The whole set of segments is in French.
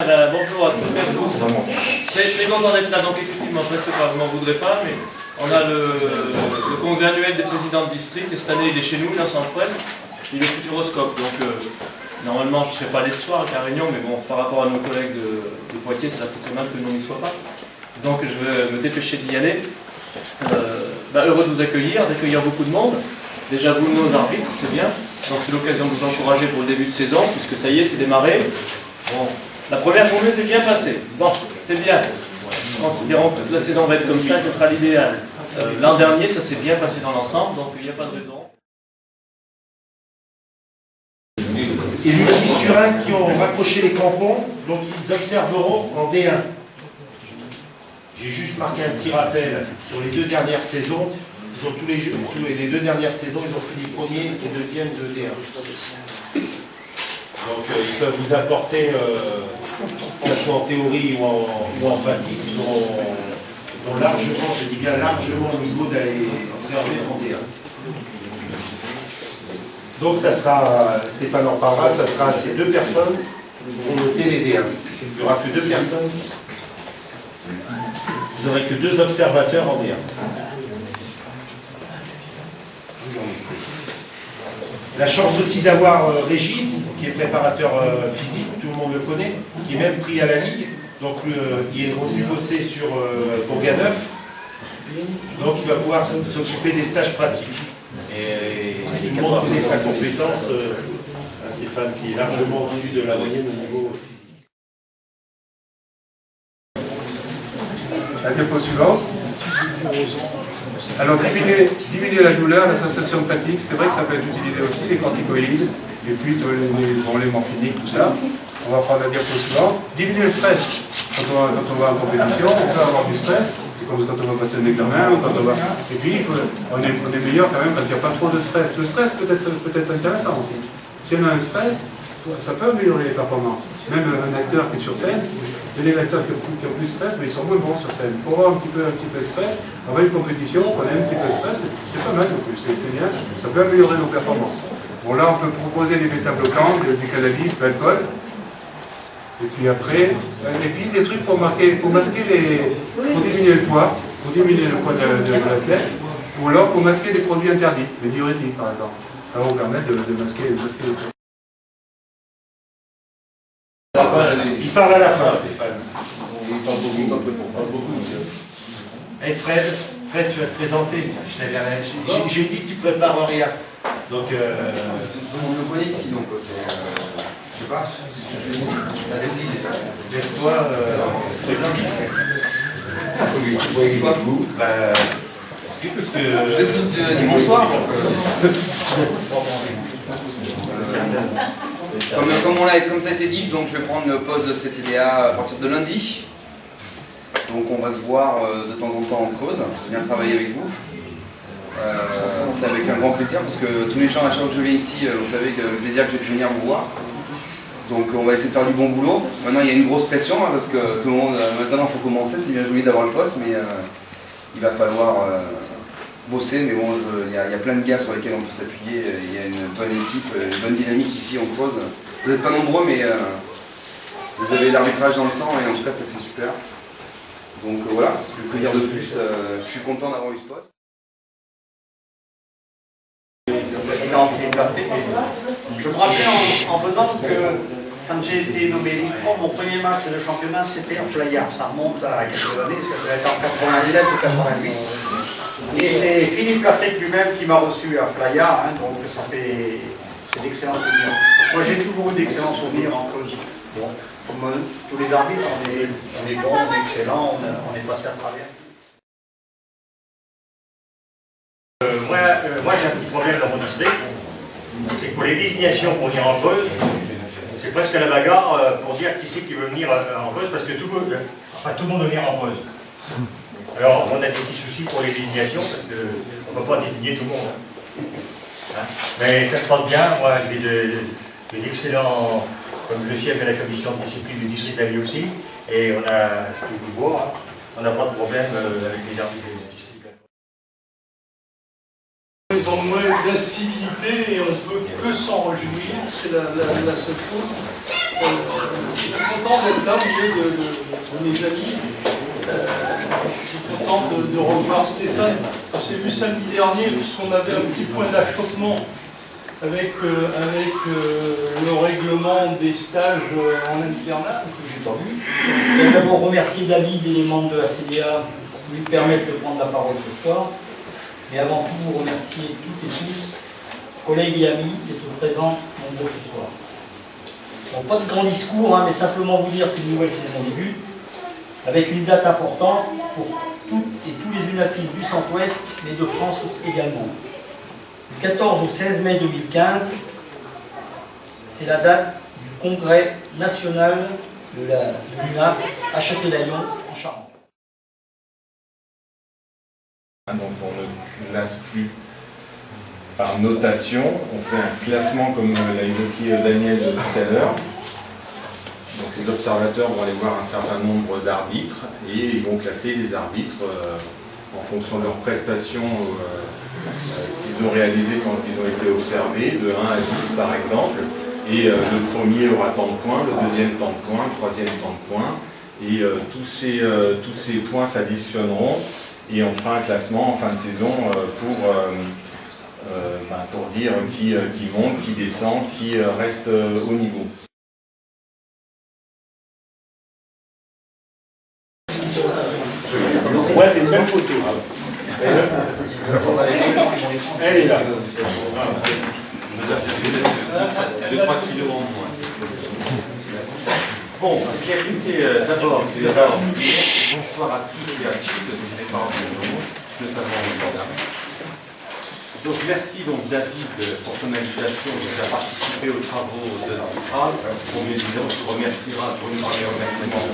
Bonjour à toutes et à tous. Très content d'être là, donc effectivement, presque pas, vous m'en voudrez pas, mais on a le congrès annuel des présidents de district, et cette année il est chez nous, là, sans presse, il est Futuroscope, donc normalement je ne serai pas allé ce soir à la réunion, mais bon, par rapport à nos collègues de Poitiers, ça fout mal que nous n'y soient pas. Donc je vais me dépêcher d'y aller. Heureux de vous accueillir, d'accueillir beaucoup de monde. Déjà vous, nos arbitres, c'est bien. Donc c'est l'occasion de vous encourager pour le début de saison, puisque ça y est, c'est démarré. Bon, la première journée s'est bien passée. Bon, c'est bien. Considérons que la saison va être comme ça, ce sera l'idéal. L'an dernier, ça s'est bien passé dans l'ensemble, donc il n'y a pas de raison. Et les petits surins qui ont raccroché les crampons, donc ils observeront en D1. J'ai juste marqué un petit rappel sur les deux dernières saisons. Ils ont tous les jeux, les deux dernières saisons, ils ont fini premier et deuxième de D1. Donc ils peuvent vous apporter, que ce soit en théorie ou en pratique, ils ont largement, je dis bien largement le niveau d'aller observer en D1. Donc ça sera, Stéphane en parlera, ça sera ces deux personnes pour noter les D1. Il n'y aura que deux personnes. Vous n'aurez que deux observateurs en D1. La chance aussi d'avoir Régis, qui est préparateur physique, tout le monde le connaît, qui est même pris à la Ligue. Donc il est revenu bosser sur Bourganeuf. Donc il va pouvoir s'occuper des stages pratiques. Et tout le monde connaît sa compétence, Stéphane, qui est largement au-dessus de la moyenne au niveau physique. La diapo suivante. Alors, diminuer la douleur, la sensation de fatigue, c'est vrai que ça peut être utilisé aussi, les corticoïdes, et puis les morphiniques, tout ça. On va prendre la diapo suivante. Diminuer le stress. Quand on va en compétition, on peut avoir du stress. C'est comme quand on va passer un examen, ou quand on va... Et puis, on est meilleur quand même quand il n'y a pas trop de stress. Le stress peut être intéressant aussi. Si on a un stress, ça peut améliorer les performances. Même un acteur qui est sur scène, il y a des acteurs qui ont plus de stress, mais ils sont moins bons sur scène. Pour avoir un petit peu de stress, avant une compétition, on a un petit peu de stress, c'est pas mal non plus, c'est bien, ça peut améliorer nos performances. Bon, là, on peut proposer des bêta-bloquants, du cannabis, de l'alcool. Et puis après, et puis des trucs pour masquer pour diminuer le poids, de l'athlète, ou alors pour masquer des produits interdits, les diurétiques par exemple. Ça va vous permettre de masquer le poids. Il parle à la fin, Stéphane. Il parle beaucoup. Hey Fred, tu vas te présenter. J'ai dit tu ne prépares rien. Donc, On le connaît ici, donc je sais pas, je lève-toi, c'est très bien. c'est quoi vous? Vous êtes tous dit bonsoir. Comme ça a été dit, donc je vais prendre une pause de CTDA à partir de lundi. Donc on va se voir de temps en temps en Creuse, je viens travailler avec vous. C'est avec un grand plaisir parce que tous les gens à chaque fois que je viens ici, vous savez que le plaisir que j'ai de venir vous voir. Donc on va essayer de faire du bon boulot. Maintenant il y a une grosse pression hein, parce que tout le monde, maintenant il faut commencer, c'est bien joli d'avoir le poste, mais il va falloir bosser, mais bon, il y a plein de gars sur lesquels on peut s'appuyer, il y a une bonne équipe, une bonne dynamique ici en Creuse. Vous n'êtes pas nombreux, mais vous avez l'arbitrage dans le sang et en tout cas ça c'est super. Donc voilà, ce que je peux dire de plus, je suis content d'avoir eu ce poste. Je me rappelle en venant que quand j'ai été nommé litre, mon premier match de championnat c'était à Flaya. Ça remonte à quelques années, ça devait être en 87 ou 88. Et c'est Philippe Lafrique lui-même qui m'a reçu à Flaya, hein, donc c'est d'excellents souvenirs. Moi j'ai toujours eu d'excellents souvenirs en Creuse. Bon, comme tous les arbitres, on est bons, on est excellents, on est passé à travers. Moi j'ai un petit problème dans mon district, c'est que pour les désignations pour venir en Creuse, c'est presque la bagarre pour dire qui c'est qui veut venir en Creuse, parce que tout le monde veut venir en Creuse. Alors on a des petits soucis pour les désignations, parce qu'on ne peut pas désigner tout le monde. Hein. Mais ça se passe bien, moi j'ai d'excellents, comme je suis avec la commission de discipline du district d'Ali aussi, et on a, je peux vous voir, on n'a pas de problème avec les arbitres du district. Ils ont moins d'incivilité et on ne peut que s'en réjouir, c'est la seule chose. Je suis content d'être là au milieu de mes amis. Je suis content de revoir Stéphane. On s'est vu samedi dernier puisqu'on avait un petit point d'achoppement avec le règlement des stages en internat, que je n'ai pas vu. Je voudrais d'abord remercier David et les membres de la CDA qui lui permettent de prendre la parole ce soir. Mais avant tout, remercier toutes et tous, collègues et amis, d'être présents nombreux ce soir. Bon, pas de grand discours, mais simplement vous dire qu'une nouvelle saison débute, avec une date importante pour toutes et tous les UNAFIS du Centre-Ouest, mais de France également. Du 14 au 16 mai 2015, c'est la date du congrès national de l'UNAF à Châtelaillon, en Charente. Donc on ne classe plus par notation, on fait un classement comme l'a évoqué Daniel tout à l'heure. Donc les observateurs vont aller voir un certain nombre d'arbitres et ils vont classer les arbitres en fonction de leurs prestations qu'ils ont réalisées quand ils ont été observés, de 1 à 10 par exemple. Et le premier aura tant de points, le deuxième tant de points, le troisième tant de points. Et tous ces points s'additionneront et on fera un classement en fin de saison pour dire qui monte, qui descend, qui reste au niveau. Ouais, t'es une belle photo. Elle est là. 2-3 kilos en moins. Bon, bien écoutez, d'abord, bonsoir à tous et à toutes, mes parents notamment madame. Donc merci donc David pour son invitation à participer aux travaux de l'arbitrage. Pour mes disons, on remerciera pour une première remerciement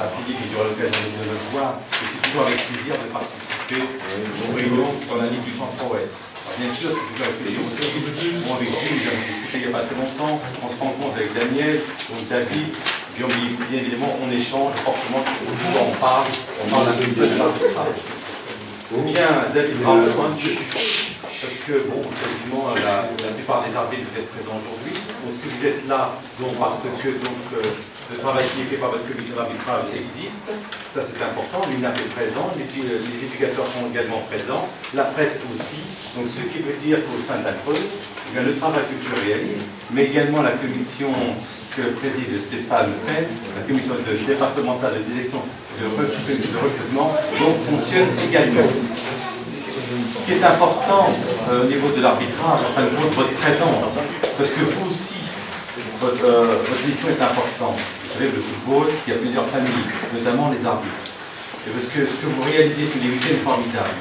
à Philippe qui aura l'occasion de le voir. Et c'est toujours avec plaisir de participer aux réunions dans la Ligue du Centre-Ouest. Bien sûr, c'est toujours avec plaisir aussi. Moi, avec lui, nous avons discuté il n'y a pas très longtemps. On se rencontre avec Daniel, avec David. Bien évidemment, on échange, forcément, on parle un peu de l'arbitrage. Bien, David, un peu, parce que, bon, quasiment, la plupart des arbitres, vous êtes présents aujourd'hui. Donc, si vous êtes là, donc, parce que le travail qui est fait par votre commission d'arbitrage existe, ça c'est important, l'UNAF est présent, les éducateurs sont également présents, la presse aussi, donc ce qui veut dire qu'au sein de la Creuse, le travail que tu réalises, mais également la commission que préside Stéphane Pen, la commission départementale de détection de recrutement, donc fonctionne également. Ce qui est important au niveau de l'arbitrage, enfin de votre présence, parce que vous aussi, votre mission est importante. Vous savez, le football, il y a plusieurs familles, notamment les arbitres. Et parce que ce que vous réalisez tous les week-ends est formidable.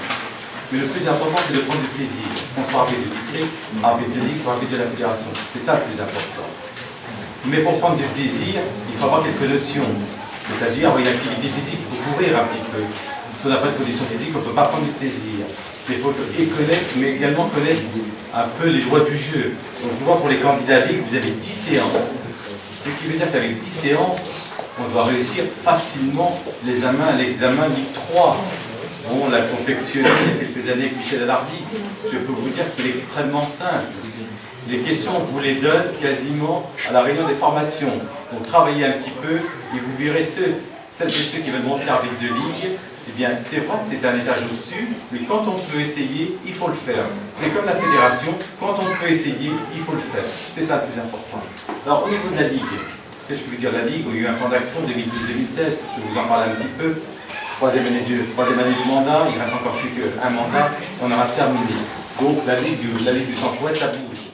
Mais le plus important, c'est de prendre du plaisir. Qu'on soit arbitre de district, arbitre de ligue ou arbitre de la fédération. C'est ça le plus important. Mais pour prendre du plaisir, il faut avoir quelques notions. C'est-à-dire, avec l'activité physique, il faut courir un petit peu. Si on n'a pas de condition physique, on ne peut pas prendre du plaisir. Il faut connaître, mais également connaître un peu les lois du jeu. Donc je vois pour les candidats à Ligue, vous avez 10 séances. Ce qui veut dire qu'avec 10 séances, on doit réussir facilement l'examen Ligue 3. Bon, on l'a confectionné il y a quelques années avec Michel Alardi. Je peux vous dire qu'il est extrêmement simple. Les questions, on vous les donne quasiment à la réunion des formations. Donc travaillez un petit peu et vous verrez celles et ceux qui veulent monter arbitre de Ligue. Eh bien, c'est vrai que c'est un étage au-dessus, mais quand on peut essayer, il faut le faire. C'est comme la fédération, quand on peut essayer, il faut le faire. C'est ça le plus important. Alors, au niveau de la Ligue, qu'est-ce que je veux dire la Ligue? Il y a eu un plan d'action 2012-2016, je vous en parle un petit peu. Troisième année du mandat, il reste encore plus qu'un mandat, on aura terminé. Donc, la Ligue du Centre-Ouest, ça bouge.